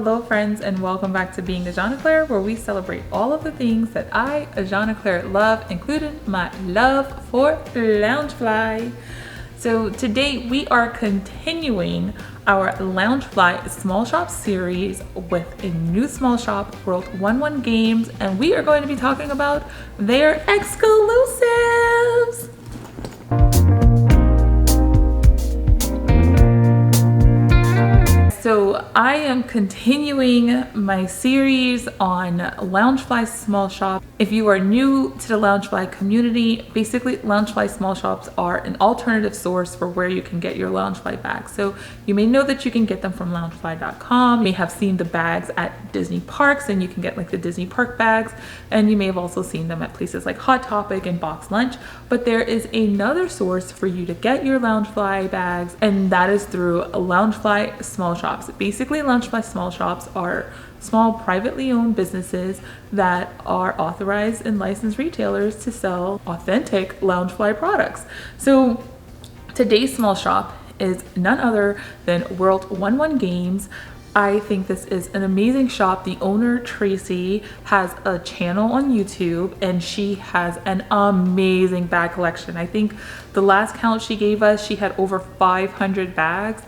Hello friends, and welcome back to Being Ajanaclair, where we celebrate all of the things that I, Ajanaclair, love, including my love for Loungefly. So today we are continuing our Loungefly small shop series with a new small shop, WORLD-1-1 games, and we are going to be talking about their exclusives. So I am continuing my series on Loungefly small shop. If you are new to the Loungefly community, basically Loungefly small shops are an alternative source for where you can get your Loungefly bags. So you may know that you can get them from loungefly.com. You may have seen the bags at Disney parks, and you can get like the Disney park bags, and you may have also seen them at places like Hot Topic and Box Lunch. But there is another source for you to get your Loungefly bags, and that is through Loungefly small shops. Basically, Loungefly small shops are small privately owned businesses that are authorized and licensed retailers to sell authentic Loungefly products. So today's small shop is none other than WORLD-1-1 games. I think this is an amazing shop. The owner, Tracy, has a channel on YouTube, and she has an amazing bag collection. I think the last count she gave us, she had over 500 bags.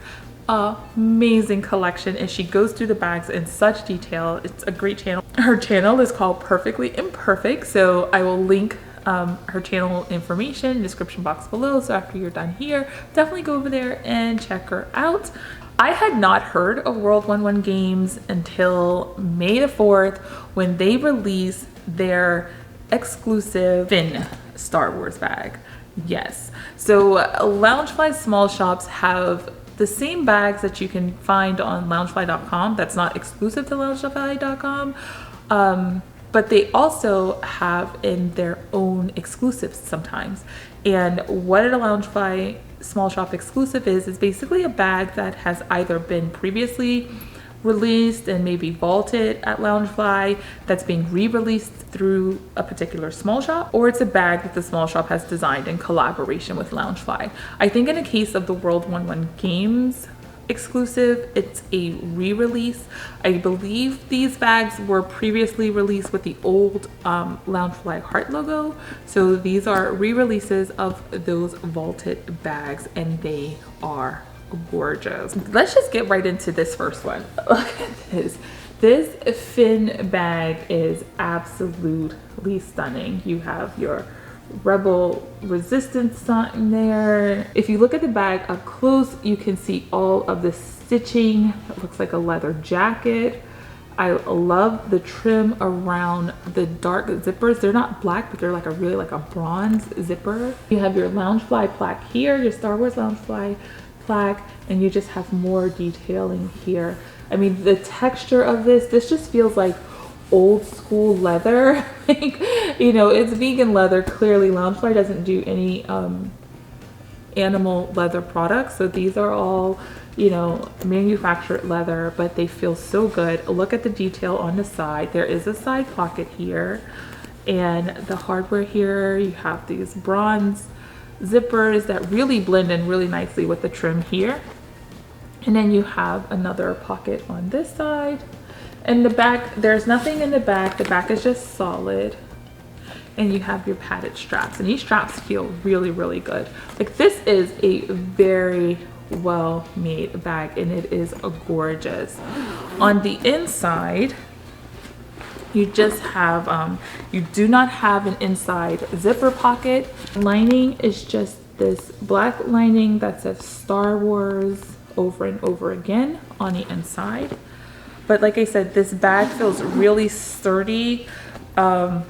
Amazing collection, and she goes through the bags in such detail. It's a great channel. Her channel is called Perfectly Imperfect, so I will link her channel information in the description box below. So after you're done here, definitely go over there and check her out. I had not heard of WORLD-1-1 games until May the 4th when they released their exclusive Fin Star Wars bag. Yes, so Loungefly small shops have the same bags that you can find on loungefly.com. That's not exclusive to loungefly.com, but they also have in their own exclusives sometimes. And what a Loungefly small shop exclusive is basically a bag that has either been previously released and maybe vaulted at Loungefly that's being re-released through a particular small shop, or it's a bag that the small shop has designed in collaboration with Loungefly. I think in the case of the WORLD-1-1 games exclusive, it's a re-release. I believe these bags were previously released with the old Loungefly heart logo, so these are re-releases of those vaulted bags, and they are gorgeous. Let's just get right into this first one. Look at this. This Fin bag is absolutely stunning. You have your Rebel Resistance sign there. If you look at the bag up close, you can see all of the stitching. It looks like a leather jacket. I love the trim around the dark zippers. They're not black, but they're like a bronze zipper. You have your Loungefly plaque here, your Star Wars Loungefly plaque, and you just have more detailing here. I mean, the texture of this just feels like old school leather. Like, you know, it's vegan leather. Clearly Loungefly doesn't do any animal leather products, so these are all, you know, manufactured leather, but they feel so good. Look at the detail on the side. There is a side pocket here, and the hardware here, you have these bronze zippers that really blend in really nicely with the trim here. And then you have another pocket on this side. And the back, there's nothing in the back. The back is just solid. And you have your padded straps, and these straps feel really, really good. Like, this is a very well made bag, and it is gorgeous. On the inside, you just have, you do not have an inside zipper pocket. Lining is just this black lining that says Star Wars over and over again on the inside. But like I said, this bag feels really sturdy. I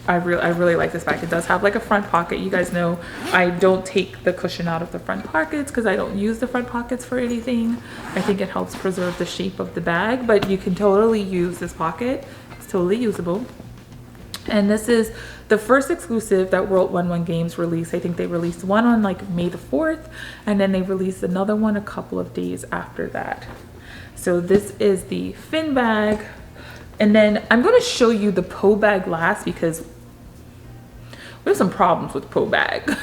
really like this bag. It does have like a front pocket. You guys know I don't take the cushion out of the front pockets because I don't use the front pockets for anything. I think it helps preserve the shape of the bag, but you can totally use this pocket. It's totally usable. And this is the first exclusive that WORLD-1-1 games released. I think they released one on like May the 4th, and then they released another one a couple of days after that. So this is the Fin bag. And then I'm going to show you the POE bag last, because we have some problems with POE bag.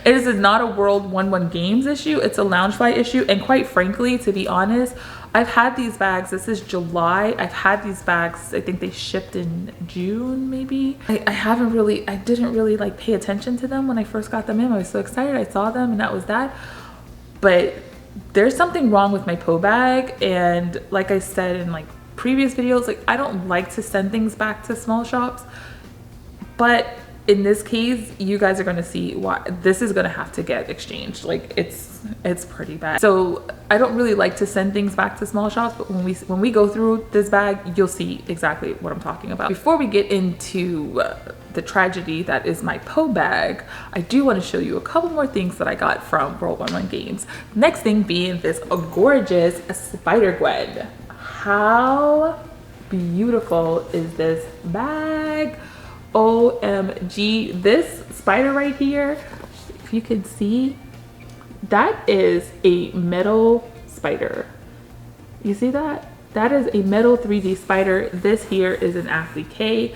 This is not a WORLD-1-1 games issue. It's a Loungefly issue. And quite frankly, to be honest, I've had these bags, this is July. I've had these bags, I think they shipped in June maybe. I didn't really like pay attention to them when I first got them in. I was so excited, I saw them and that was that. But there's something wrong with my POE bag, and like I said in like previous videos, like I don't like to send things back to small shops, but in this case you guys are going to see why this is going to have to get exchanged. Like it's pretty bad. So I don't really like to send things back to small shops, but when we go through this bag, you'll see exactly what I'm talking about. Before we get into the tragedy that is my POE bag, I do want to show you a couple more things that I got from WORLD-1-1 Games. Next thing being this gorgeous Spider Gwen. How beautiful is this bag? OMG, this spider right here, if you can see, that is a metal spider. You see that? That is a metal 3D spider. This here is an applique.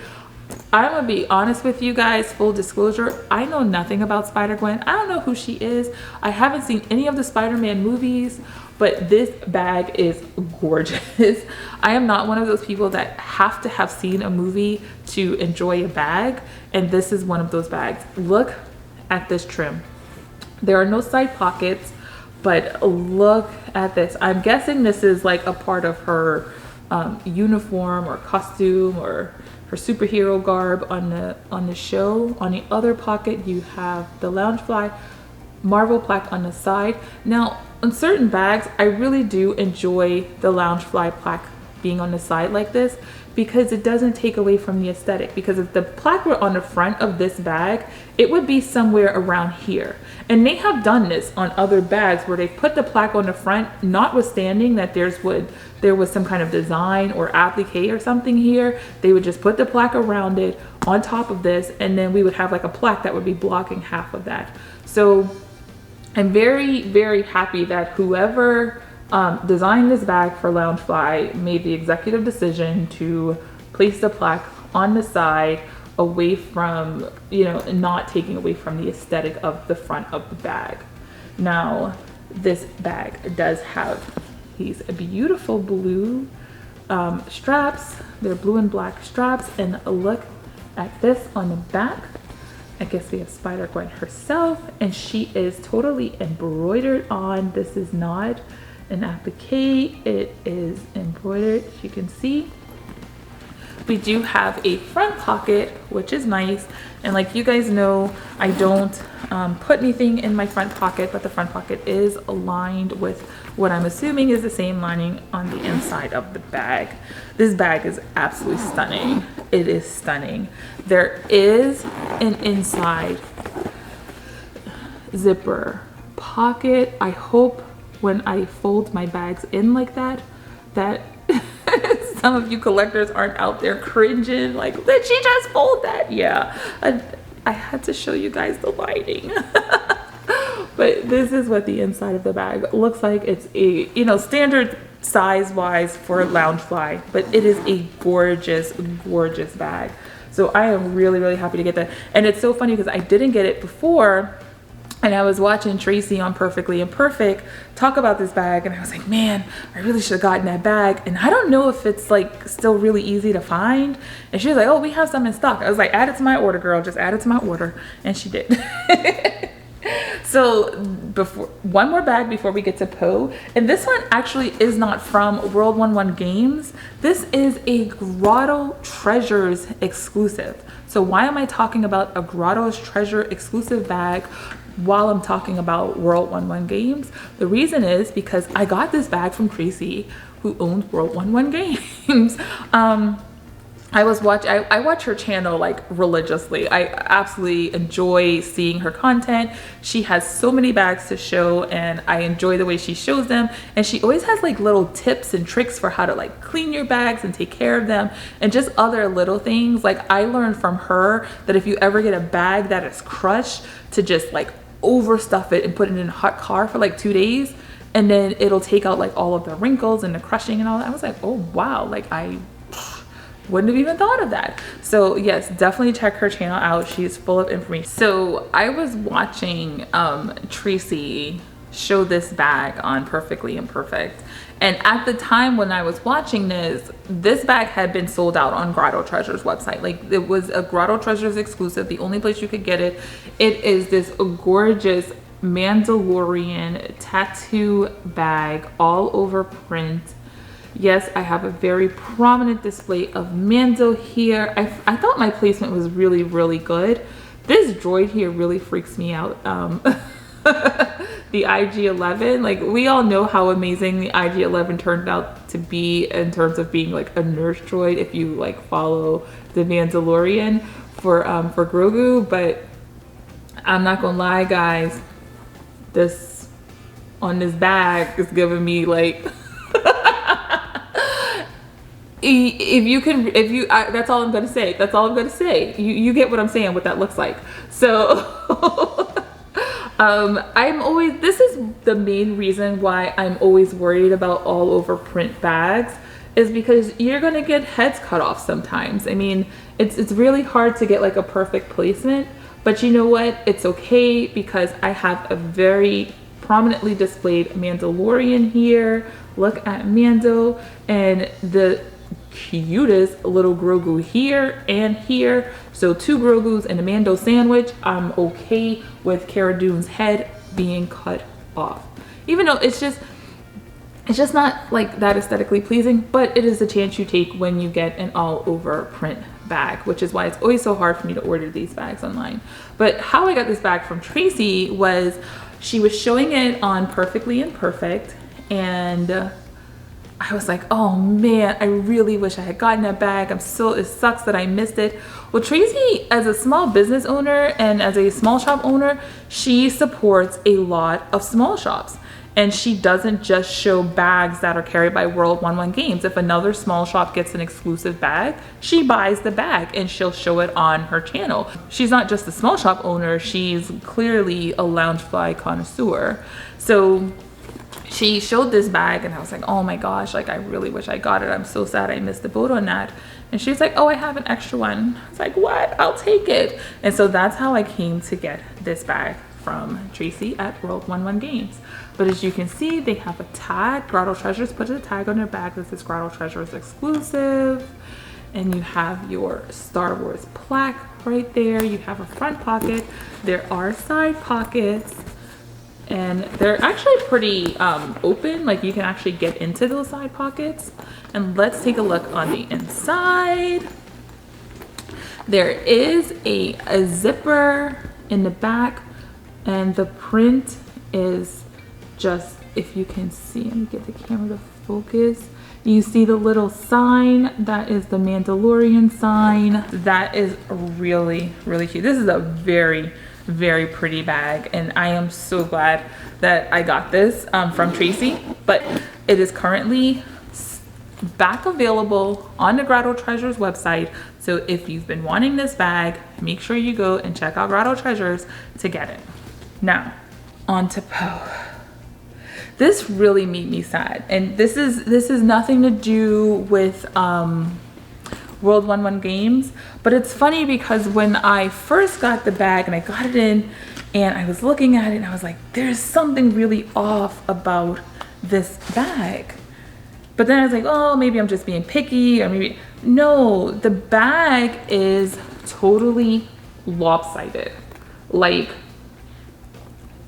I'm gonna be honest with you guys, full disclosure, I know nothing about Spider-Gwen. I don't know who she is. I haven't seen any of the Spider-Man movies, but this bag is gorgeous. I am not one of those people that have to have seen a movie to enjoy a bag, and this is one of those bags. Look at this trim. There are no side pockets, but look at this. I'm guessing this is like a part of her uniform or costume or her superhero garb on the show. On the other pocket you have the Loungefly Marvel plaque on the side. Now on certain bags I really do enjoy the Loungefly plaque being on the side like this, because it doesn't take away from the aesthetic. Because if the plaque were on the front of this bag, it would be somewhere around here. And they have done this on other bags where they put the plaque on the front, notwithstanding that there was some kind of design or applique or something here. They would just put the plaque around it on top of this, and then we would have like a plaque that would be blocking half of that. So I'm very, very happy that whoever designed this bag for Loungefly made the executive decision to place the plaque on the side, away from, you know, not taking away from the aesthetic of the front of the bag. Now this bag does have these beautiful blue straps. They're blue and black straps, and look at this on the back. I guess we have Spider Gwen herself, and she is totally embroidered on. This is not an applique, it is embroidered, as you can see. We do have a front pocket, which is nice, and like you guys know, I don't put anything in my front pocket, but the front pocket is aligned with what I'm assuming is the same lining on the inside of the bag. This bag is absolutely stunning. It is stunning. There is an inside zipper pocket. I hope when I fold my bags in like that some of you collectors aren't out there cringing like, did she just fold that? Yeah, I had to show you guys the lighting. But this is what the inside of the bag looks like. It's a, you know, standard size wise for Loungefly, but it is a gorgeous, gorgeous bag. So I am really, really happy to get that. And it's so funny because I didn't get it before, and I was watching Tracy on Perfectly Imperfect talk about this bag, and I was like, man, I really should have gotten that bag. And I don't know if it's like still really easy to find. And she was like, oh, we have some in stock. I was like, add it to my order, girl, just add it to my order. And she did. So one more bag before we get to POE, and this one actually is not from WORLD-1-1 Games. This is a Grotto Treasures exclusive. So why am I talking about a Grotto's Treasure exclusive bag while I'm talking about WORLD-1-1 Games? The reason is because I got this bag from Tracy, who owns WORLD-1-1 Games. I watch her channel like religiously. I absolutely enjoy seeing her content. She has so many bags to show, and I enjoy the way she shows them. And she always has like little tips and tricks for how to like clean your bags and take care of them, and just other little things. Like I learned from her that if you ever get a bag that is crushed, to just like overstuff it and put it in a hot car for like 2 days, and then it'll take out like all of the wrinkles and the crushing and all that. I was like, oh wow, like I wouldn't have even thought of that. So yes, definitely check her channel out. She's full of information. So I was watching Tracy show this bag on Perfectly Imperfect, And at the time when I was watching this bag had been sold out on Grotto Treasures website. Like, it was a Grotto Treasures exclusive, the only place you could get it. It is this gorgeous Mandalorian tattoo bag, all over print. Yes, I have a very prominent display of Mando here. I thought my placement was really, really good. This droid here really freaks me out. The IG-11, like, we all know how amazing the IG-11 turned out to be in terms of being like a nurse droid if you like follow the Mandalorian for Grogu. But I'm not gonna lie, guys, this on this bag is giving me like that's all I'm gonna say. That's all I'm gonna say. You get what I'm saying, what that looks like. So this is the main reason why I'm always worried about all over print bags, is because you're gonna get heads cut off sometimes. I mean, it's really hard to get like a perfect placement, but you know what? It's okay, because I have a very prominently displayed Mandalorian here. Look at Mando, and the cutest little Grogu here and here. So 2 Grogus and a Mando sandwich. I'm okay with Cara Dune's head being cut off, even though it's just not like that aesthetically pleasing, but it is a chance you take when you get an all over print bag, which is why it's always so hard for me to order these bags online. But how I got this bag from Tracy was, she was showing it on Perfectly Imperfect, and I was like, oh man, I really wish I had gotten that bag. It sucks that I missed it. Well, Tracy, as a small business owner and as a small shop owner, she supports a lot of small shops. And she doesn't just show bags that are carried by WORLD-1-1 Games. If another small shop gets an exclusive bag, she buys the bag and she'll show it on her channel. She's not just a small shop owner, she's clearly a Loungefly connoisseur. So she showed this bag and I was like, oh my gosh, like, I really wish I got it. I'm so sad I missed the boat on that. And she's like, oh, I have an extra one. I was like, what? I'll take it. And so that's how I came to get this bag from Tracy at WORLD-1-1 Games. But as you can see, they have a tag. Grotto Treasures put a tag on their bag that says Grotto Treasures exclusive. And you have your Star Wars plaque right there. You have a front pocket. There are side pockets. And they're actually pretty open, like you can actually get into those side pockets. And let's take a look on the inside. There is a zipper in the back, and the print is just, if you can see, let me get the camera to focus. You see the little sign, that is the Mandalorian sign. That is really, really cute. This is a very, very pretty bag, and I am so glad that I got this from Tracy. But it is currently back available on the Grotto Treasures website. So if you've been wanting this bag, make sure you go and check out Grotto Treasures to get it. Now, on to Poe. This really made me sad, and this is nothing to do with WORLD-1-1 Games, but it's funny because when I first got the bag and I got it in and I was looking at it and I was like, there's something really off about this bag. But then I was like, oh, maybe I'm just being picky, or maybe, no, the bag is totally lopsided, like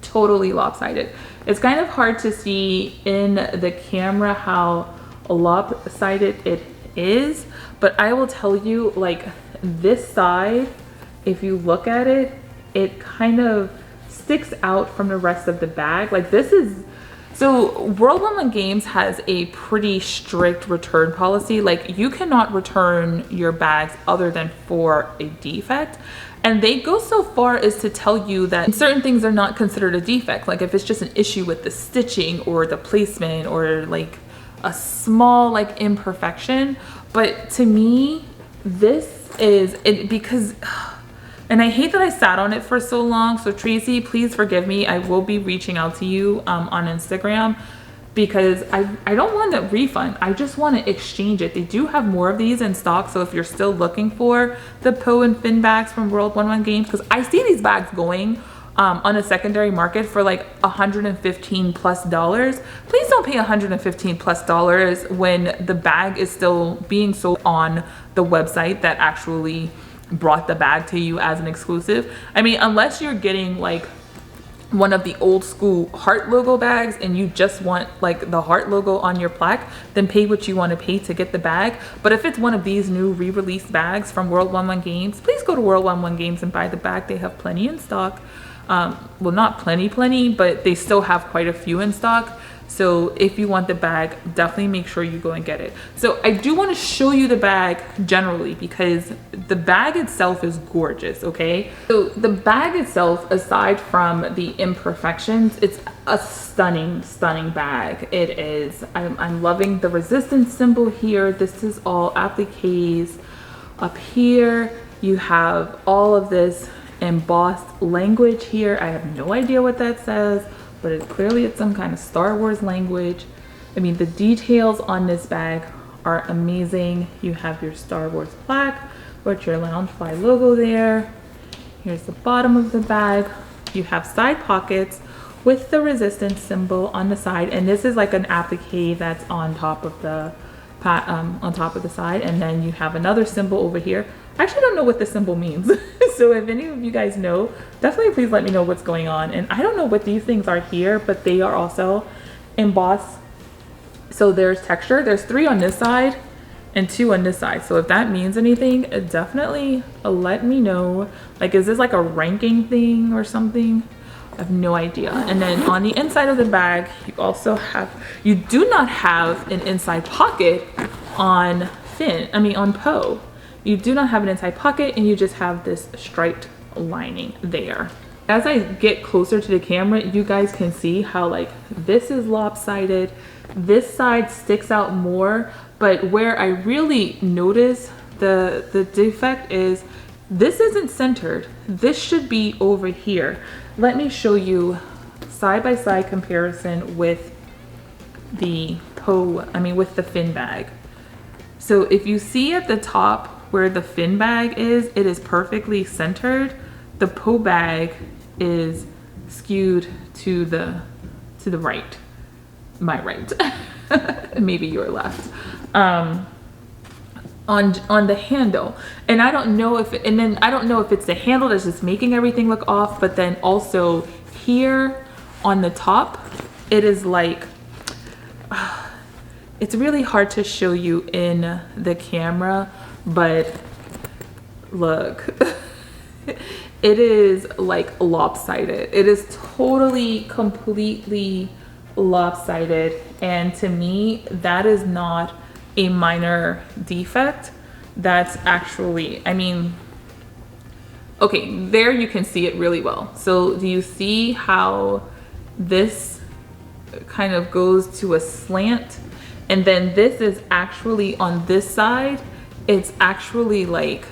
totally lopsided. It's kind of hard to see in the camera how lopsided it is, but I will tell you, like, this side, if you look at it, it kind of sticks out from the rest of the bag. Like, this is, so WORLD-1-1 Games has a pretty strict return policy. Like, you cannot return your bags other than for a defect. And they go so far as to tell you that certain things are not considered a defect. Like if it's just an issue with the stitching or the placement or like a small like imperfection. But to me, this is it, because, and I hate that I sat on it for so long. So Tracy, please forgive me. I will be reaching out to you on Instagram, because I don't want a refund. I just want to exchange it. They do have more of these in stock. So if you're still looking for the Poe and Fin bags from WORLD-1-1 Games, because I see these bags going on a secondary market for like $115 plus. Please don't pay $115 plus when the bag is still being sold on the website that actually brought the bag to you as an exclusive. I mean, unless you're getting like one of the old school heart logo bags and you just want like the heart logo on your plaque, then pay what you want to pay to get the bag. But if it's one of these new re-released bags from WORLD-1-1 Games, please go to WORLD-1-1 Games and buy the bag. They have plenty in stock. Well, not plenty, but they still have quite a few in stock. So if you want the bag, definitely make sure you go and get it. So I do want to show you the bag generally because the bag itself is gorgeous, okay? So the bag itself, aside from the imperfections, it's a stunning, stunning bag. It is. I'm loving the resistance symbol here. This is all appliques. Up here, you have all of this embossed language here. I have no idea what that says, but clearly it's some kind of Star Wars language. I mean, the details on this bag are amazing. You have your Star Wars plaque with your Loungefly logo there. Here's the bottom of the bag. You have side pockets with the resistance symbol on the side, and this is like an applique that's on top of the side, and then you have another symbol over here. I actually don't know what this symbol means. So if any of you guys know, definitely please let me know what's going on. And I don't know what these things are here, but they are also embossed. So there's texture. There's 3 on this side and 2 on this side. So if that means anything, definitely let me know. Like, is this like a ranking thing or something? I have no idea. And then on the inside of the bag, you do not have an inside pocket on on POE. You do not have an inside pocket, and you just have this striped lining there. As I get closer to the camera, you guys can see how like this is lopsided. This side sticks out more, but where I really notice the defect is this isn't centered. This should be over here. Let me show you side-by-side comparison with the POE, with the Fin bag. So if you see at the top where the Fin bag is, it is perfectly centered. The POE bag is skewed to the right, my right, maybe your left, on the handle. And I don't know if it's the handle that's just making everything look off, but then also here on the top, it is like, it's really hard to show you in the camera, but look, it is like lopsided. It is totally, completely lopsided. And to me, that is not a minor defect. That's actually, okay, there you can see it really well. So do you see how this kind of goes to a slant? And then this is actually on this side, it's actually like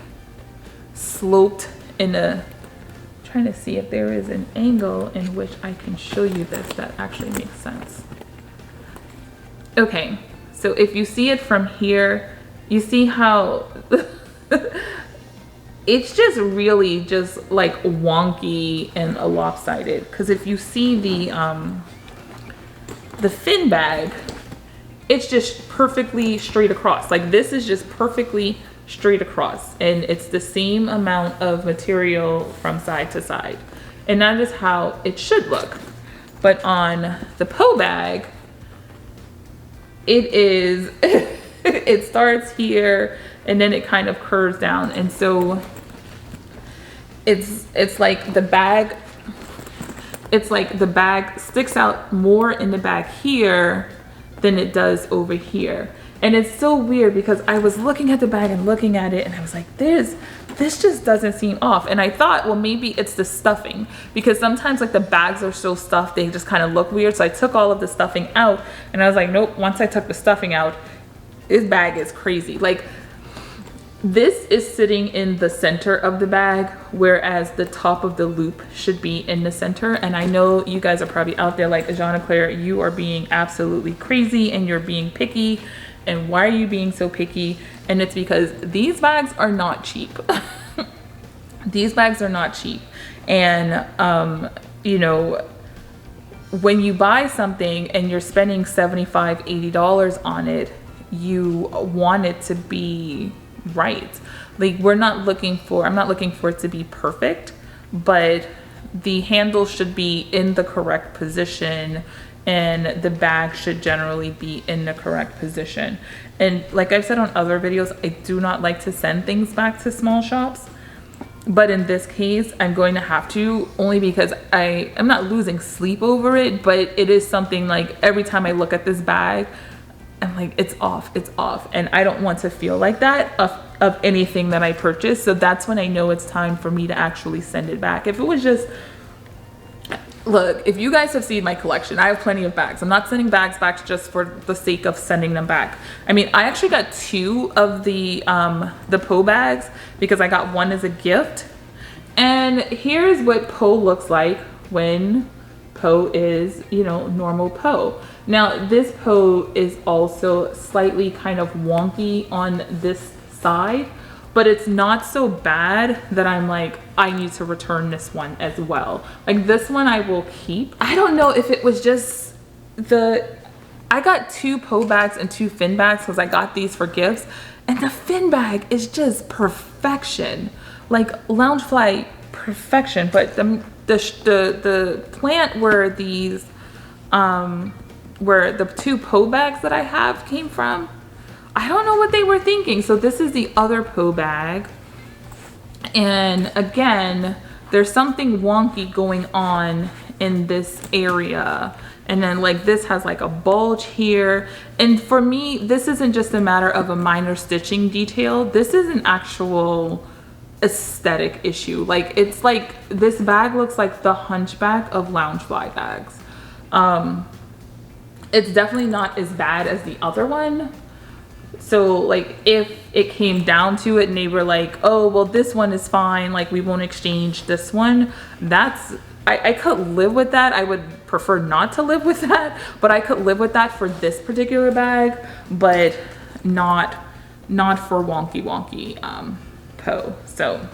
sloped in a, trying to see if there is an angle in which I can show you this that actually makes sense. Okay, so if you see it from here, you see how it's just really just like wonky and lopsided. Because if you see the Fin bag, it's just perfectly straight across. Like this is just perfectly straight across, and it's the same amount of material from side to side, and that is how it should look. But on the POE bag, it is it starts here and then it kind of curves down, and so it's like the bag sticks out more in the bag here than it does over here. And it's so weird because I was looking at the bag and looking at it and I was like, this just doesn't seem off. And I thought, well, maybe it's the stuffing, because sometimes like the bags are so stuffed, they just kind of look weird. So I took all of the stuffing out and I was like, nope, once I took the stuffing out, this bag is crazy. Like this is sitting in the center of the bag, whereas the top of the loop should be in the center. And I know you guys are probably out there like, Ajanaclair, you are being absolutely crazy and you're being picky. And why are you being so picky? And it's because these bags are not cheap. These bags are not cheap. And, you know, when you buy something and you're spending $75, $80 on it, you want it to be right. Like, I'm not looking for it to be perfect, but the handle should be in the correct position and the bag should generally be in the correct position. And like I've said on other videos, I do not like to send things back to small shops. But in this case, I'm going to have to, only because I'm not losing sleep over it, but it is something like every time I look at this bag, I'm like, it's off. And I don't want to feel like that of anything that I purchase. So that's when I know it's time for me to actually send it back. If it was just, look, if you guys have seen my collection, I have plenty of bags. I'm not sending bags back just for the sake of sending them back. I mean, I actually got 2 of the POE bags because I got one as a gift. And here's what POE looks like when POE is, you know, normal POE. Now, this POE is also slightly kind of wonky on this side, but it's not so bad that I'm like, I need to return this one as well. Like, this one I will keep. I don't know if it was just I got 2 POE bags and 2 Fin bags because I got these for gifts. And the Fin bag is just perfection. Like, Loungefly perfection. But the plant where these, where the 2 POE bags that I have came from, I don't know what they were thinking. So this is the other POE bag. And again, there's something wonky going on in this area. And then like this has like a bulge here. And for me, this isn't just a matter of a minor stitching detail. This is an actual aesthetic issue. Like, it's like this bag looks like the hunchback of Loungefly bags. It's definitely not as bad as the other one. So like, if it came down to it and they were like, oh, well, this one is fine, like we won't exchange this one, I could live with that. I would prefer not to live with that, but I could live with that for this particular bag, but not for wonky POE. So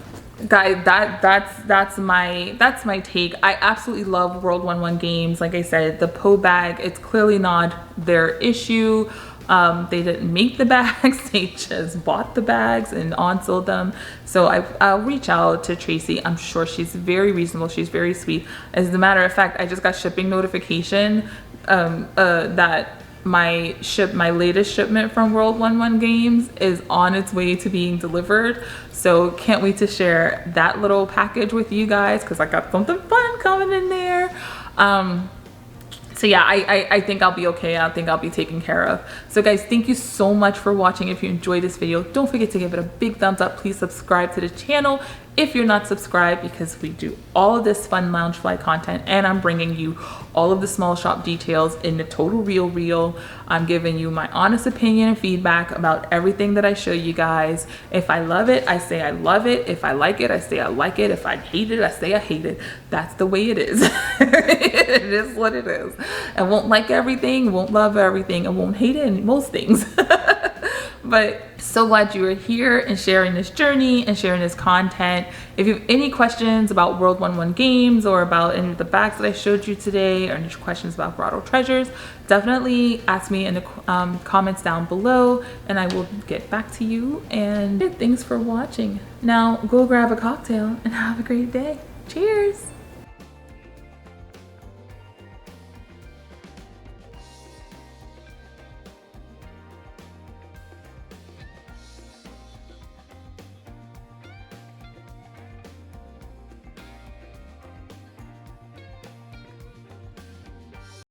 guys, that's my take. I absolutely love World-1-1 games. Like I said, the POE bag, it's clearly not their issue. They didn't make the bags, they just bought the bags and on-sold them. So I'll reach out to Tracy. I'm sure she's very reasonable, she's very sweet. As a matter of fact, I just got shipping notification that my latest shipment from World-1-1 games is on its way to being delivered. So can't wait to share that little package with you guys, because I got something fun coming in there. So yeah, I think I'll be okay. I think I'll be taken care of. So guys, thank you so much for watching. If you enjoyed this video, don't forget to give it a big thumbs up. Please subscribe to the channel if you're not subscribed, because we do all of this fun Loungefly content, and I'm bringing you all of the small shop details in the total real reel. I'm giving you my honest opinion and feedback about everything that I show you guys. If I love it, I say I love it. If I like it, I say I like it. If I hate it, I say I hate it. That's the way it is. It is what it is. I won't like everything, won't love everything, and won't hate it in most things. But so glad you are here and sharing this journey and sharing this content. If you have any questions about World-1-1 games or about any of the bags that I showed you today, or any questions about Grotto treasures, definitely ask me in the comments down below, and I will get back to you. And thanks for watching. Now go grab a cocktail and have a great day. Cheers.